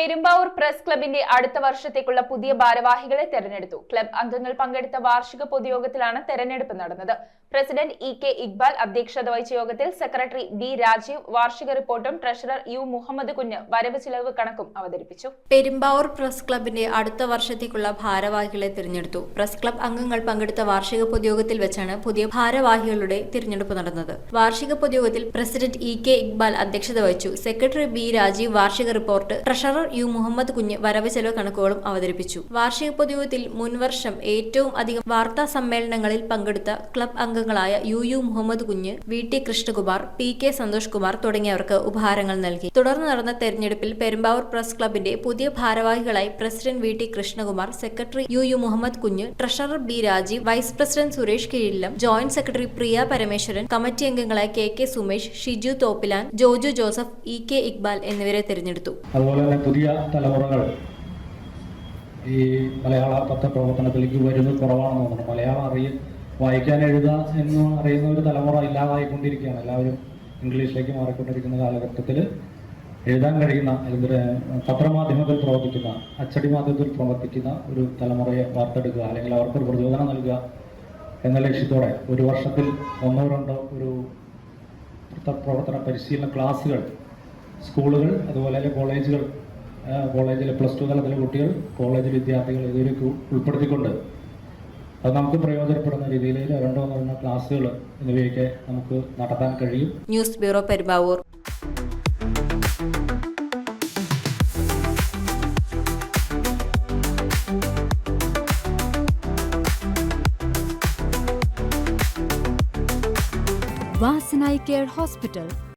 Perumbavoor press ക്ലബിന്റെ അടുത്ത വർഷത്തേക്കുള്ള പുതിയ ഭാരവാഹികളെ തെരഞ്ഞെടുത്തു. ക്ലബ് അംഗങ്ങൾ പങ്കെടുത്ത വാർഷിക പൊതുയോഗത്തിലാണ് തെരഞ്ഞെടുപ്പ് നടന്നത്. പ്രസിഡന്റ് ഇ.കെ. ഇക്ബാൽ അധ്യക്ഷത വഹിച്ച യോഗത്തിൽ സെക്രട്ടറി ബി. രാജീവ് വാർഷിക റിപ്പോർട്ടും ട്രഷറർ യു. മുഹമ്മദ് കുഞ്ഞ് വരവ് ചിലവ് കണക്കും അവതരിപ്പിച്ചു. പെരുമ്പാവൂർ പ്രസ് ക്ലബിന്റെ അടുത്ത വർഷത്തേക്കുള്ള ഭാരവാഹികളെ തിരഞ്ഞെടുത്തു. പ്രസ് ക്ലബ് അംഗങ്ങൾ പങ്കെടുത്ത വാർഷിക പൊതുയോഗത്തിൽ വെച്ചാണ് പുതിയ ഭാരവാഹികളുടെ തിരഞ്ഞെടുപ്പ് നടന്നത്. വാർഷിക പൊതുയോഗത്തിൽ പ്രസിഡന്റ് ഇ.കെ. ഇക്ബാൽ അധ്യക്ഷത വഹിച്ചു. Secretary B. രാജീവ് വാർഷിക റിപ്പോർട്ട്, ട്രഷറർ യു. മുഹമ്മദ് കുഞ്ഞ് വരവ് ചെലവ് കണക്കുകളും അവതരിപ്പിച്ചു. വാർഷിക പൊതുയോഗത്തിൽ മുൻവർഷം ഏറ്റവും അധികം വാർത്താ സമ്മേളനങ്ങളിൽ പങ്കെടുത്ത ക്ലബ് അംഗങ്ങളായ യു. മുഹമ്മദ് കുഞ്ഞ്, വി.ടി. കൃഷ്ണകുമാർ, പി.കെ. സന്തോഷ് കുമാർ തുടങ്ങിയവർക്ക് ഉപഹാരങ്ങൾ നൽകി. തുടർന്ന് നടന്ന തെരഞ്ഞെടുപ്പിൽ പെരുമ്പാവൂർ പ്രസ് ക്ലബിന്റെ പുതിയ ഭാരവാഹികളായി president V T. Krishnakumar, secretary U. Muhammad Kunju, treasurer B. Rajeev, vice president Suresh Kizhilam, joint secretary Priya Parameswaran, committee അംഗങ്ങളായ കെ. സുമേഷ്, ഷിജു തോപ്പിലാൻ, ജോജു ജോസഫ്, ഇ.കെ. ഇക്ബാൽ എന്നിവരെ തിരഞ്ഞെടുത്തു. പുതിയ തലമുറകൾ ഈ മലയാള പത്രപ്രവർത്തനത്തിലേക്ക് വരുന്നത് കുറവാണെന്ന് തോന്നുന്നു. മലയാളം വായിക്കാൻ എഴുതാൻ എന്ന് അറിയുന്ന ഒരു തലമുറ ഇല്ലാതായിക്കൊണ്ടിരിക്കുകയാണ്. എല്ലാവരും ഇംഗ്ലീഷിലേക്ക് മാറിക്കൊണ്ടിരിക്കുന്ന കാലഘട്ടത്തിൽ എഴുതാൻ കഴിയുന്ന അല്ലെങ്കിൽ പത്രമാധ്യമത്തിൽ പ്രവർത്തിക്കുന്ന, അച്ചടി മാധ്യമത്തിൽ പ്രവർത്തിക്കുന്ന ഒരു തലമുറയെ വാർത്തെടുക്കുക, അല്ലെങ്കിൽ അവർക്കൊരു പ്രചോദനം നൽകുക എന്ന ലക്ഷ്യത്തോടെ ഒരു വർഷത്തിൽ 1-2 ഒരു പത്രപ്രവർത്തന പരിശീലന ക്ലാസ്സുകൾ സ്കൂളുകൾ, അതുപോലെ കോളേജിലെ +2 തലത്തിലെ കുട്ടികൾ, കോളേജ് വിദ്യാർത്ഥികൾ ഇതിലേക്ക് ഉൾപ്പെടുത്തിക്കൊണ്ട് അത് നമുക്ക് പ്രയോജനപ്പെടുന്ന രീതിയിൽ 2-3 ക്ലാസ്സുകൾ എന്നിവയൊക്കെ നമുക്ക് നടത്താൻ കഴിയും. News bureau, Perumbavoor. Vasanai Care Hospital,